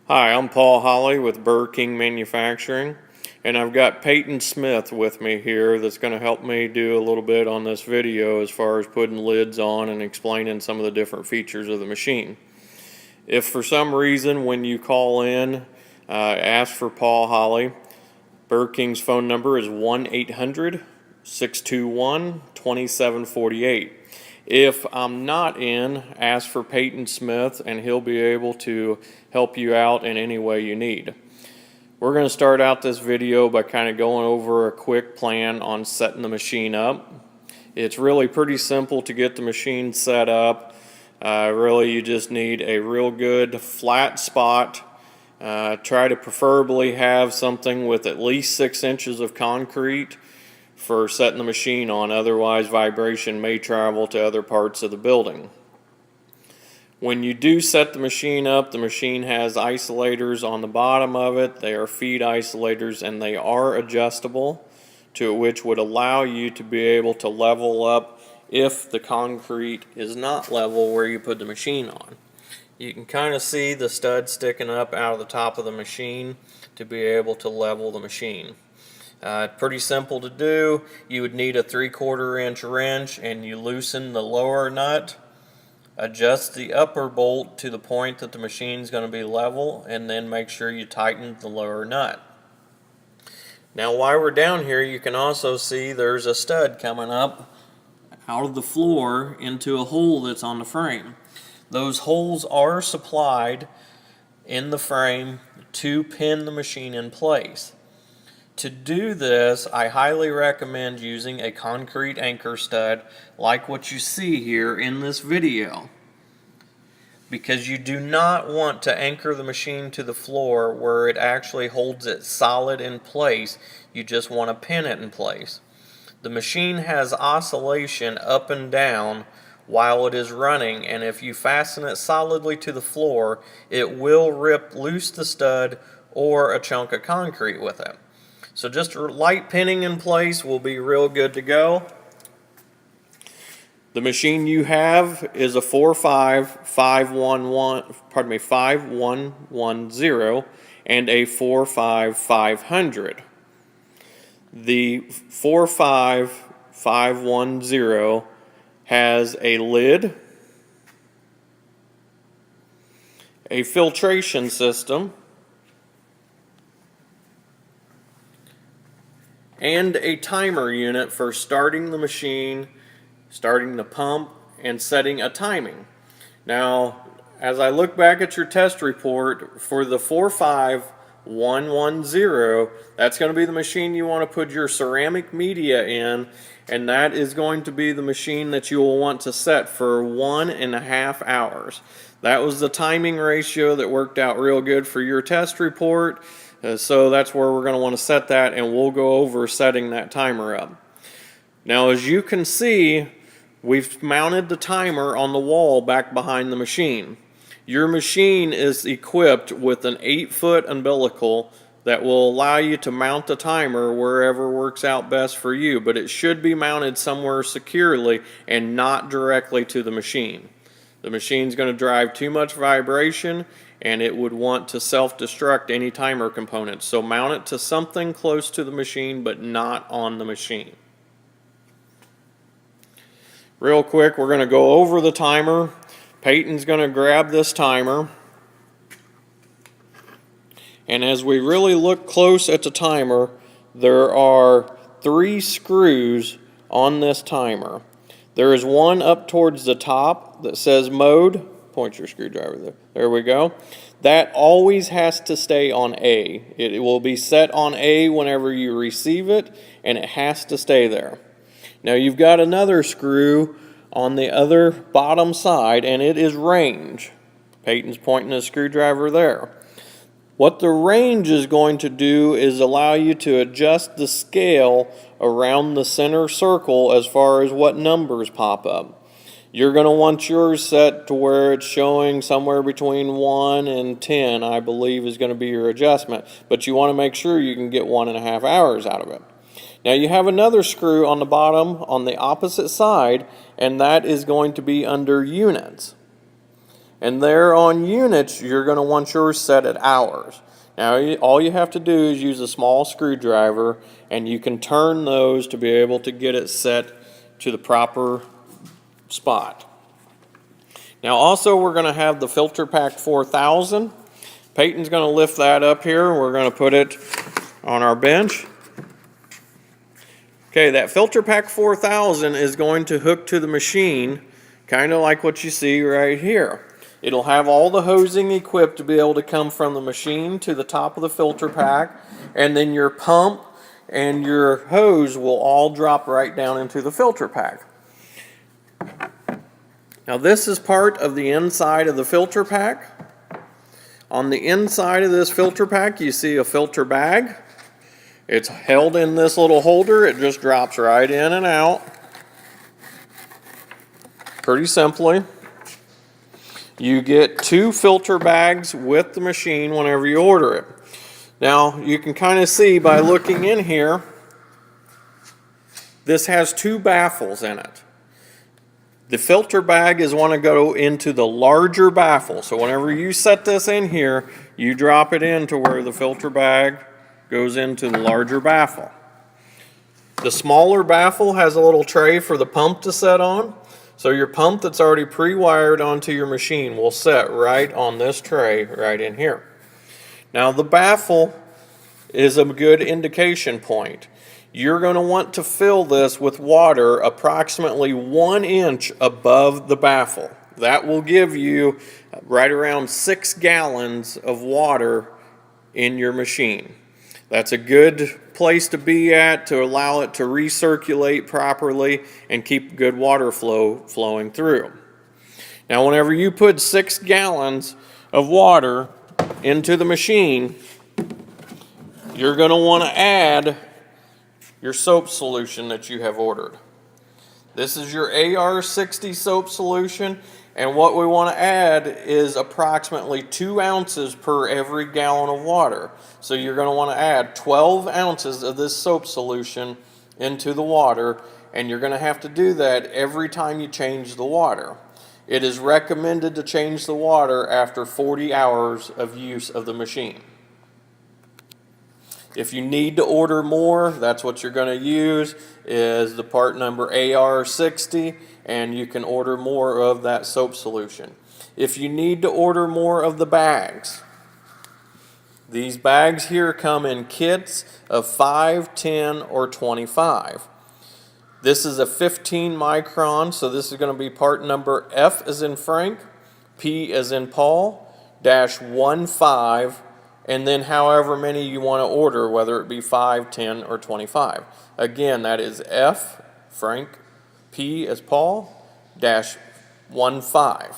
Hi, I'm Paul Holly with Burger King Manufacturing, and I've got Peyton Smith with me here that's going to help me do a little bit on this video as far as putting lids on and explaining some of the different features of the machine. If for some reason when you call in, ask for Paul Holly, Burger King's phone number is 1-800-621-2748. If I'm not in, ask for Peyton Smith and he'll be able to help you out in any way you need. We're going to start out this video by kind of going over a quick plan on setting the machine up. It's really pretty simple to get the machine set up. Really you just need a real good flat spot. Try to preferably have something with at least 6 inches of concrete for setting the machine on, otherwise vibration may travel to other parts of the building. When you do set the machine up, the machine has isolators on the bottom of it. They are feed isolators and they are adjustable, to which would allow you to be able to level up if the concrete is not level where you put the machine on. You can kind of see the stud sticking up out of the top of the machine to be able to level the machine. Pretty simple to do. You would need a 3/4 inch wrench and you loosen the lower nut, adjust the upper bolt to the point that the machine is going to be level, and then make sure you tighten the lower nut. Now while we're down here, you can also see there's a stud coming up out of the floor into a hole that's on the frame. Those holes are supplied in the frame to pin the machine in place. To do this, I highly recommend using a concrete anchor stud like what you see here in this video, because you do not want to anchor the machine to the floor where it actually holds it solid in place. You just want to pin it in place. The machine has oscillation up and down while it is running, and if you fasten it solidly to the floor, it will rip loose the stud or a chunk of concrete with it. So just light pinning in place will be real good to go. The machine you have is a 5110 and a 45500. The 45510 has a lid, a filtration system, and a timer unit for starting the machine, starting the pump, and setting a timing. Now, as I look back at your test report for the 45110, that's going to be the machine you want to put your ceramic media in, and that is going to be the machine that you will want to set for 1.5 hours. That was the timing ratio that worked out real good for your test report. So that's where we're going to want to set that, and we'll go over setting that timer up. Now, as you can see, we've mounted the timer on the wall back behind the machine. Your machine is equipped with an 8-foot umbilical that will allow you to mount the timer wherever works out best for you, but it should be mounted somewhere securely and not directly to the machine. The machine's going to drive too much vibration and it would want to self-destruct any timer components. So mount it to something close to the machine but not on the machine. Real quick, we're going to go over the timer. Peyton's going to grab this timer. And as we really look close at the timer, there are 3 screws on this timer. There is one up towards the top that says mode. Point your screwdriver there. There we go. That always has to stay on A. It will be set on A whenever you receive it, and it has to stay there. Now you've got another screw on the other bottom side, and it is range. Peyton's pointing a screwdriver there. What the range is going to do is allow you to adjust the scale around the center circle as far as what numbers pop up. You're going to want yours set to where it's showing somewhere between 1 and 10, I believe, is going to be your adjustment. But you want to make sure you can get 1.5 hours out of it. Now you have another screw on the bottom on the opposite side, and that is going to be under units. And there on units, you're going to want yours set at hours. Now, all you have to do is use a small screwdriver, and you can turn those to be able to get it set to the proper spot. Now, also, we're going to have the Filter Pack 4000. Peyton's going to lift that up here. We're going to put it on our bench. Okay, that Filter Pack 4000 is going to hook to the machine, kind of like what you see right here. It'll have all the hosing equipped to be able to come from the machine to the top of the filter pack, and then your pump and your hose will all drop right down into the filter pack. Now this is part of the inside of the filter pack. On the inside of this filter pack you see a filter bag. It's held in this little holder. It just drops right in and out pretty simply. You get 2 filter bags with the machine whenever you order it. Now you can kind of see by looking in here, this has 2 baffles in it. The filter bag is want to go into the larger baffle. So whenever you set this in here, you drop it into where the filter bag goes into the larger baffle. The smaller baffle has a little tray for the pump to set on. So your pump that's already pre-wired onto your machine will set right on this tray right in here. Now the baffle is a good indication point. You're going to want to fill this with water approximately 1 inch above the baffle. That will give you right around 6 gallons of water in your machine. That's a good place to be at to allow it to recirculate properly and keep good water flow flowing through. Now whenever you put 6 gallons of water into the machine, you're going to want to add your soap solution that you have ordered. This is your AR60 soap solution, and what we want to add is approximately 2 ounces per every gallon of water. So you're going to want to add 12 ounces of this soap solution into the water, and you're going to have to do that every time you change the water. It is recommended to change the water after 40 hours of use of the machine. If you need to order more, that's what you're going to use, is the part number AR60, and you can order more of that soap solution. If you need to order more of the bags, these bags here come in kits of 5, 10, or 25. This is a 15 micron, so this is going to be part number F as in Frank, P as in Paul, -15, and then however many you want to order, whether it be 5, 10, or 25. Again, that is F, Frank, P as Paul, -15.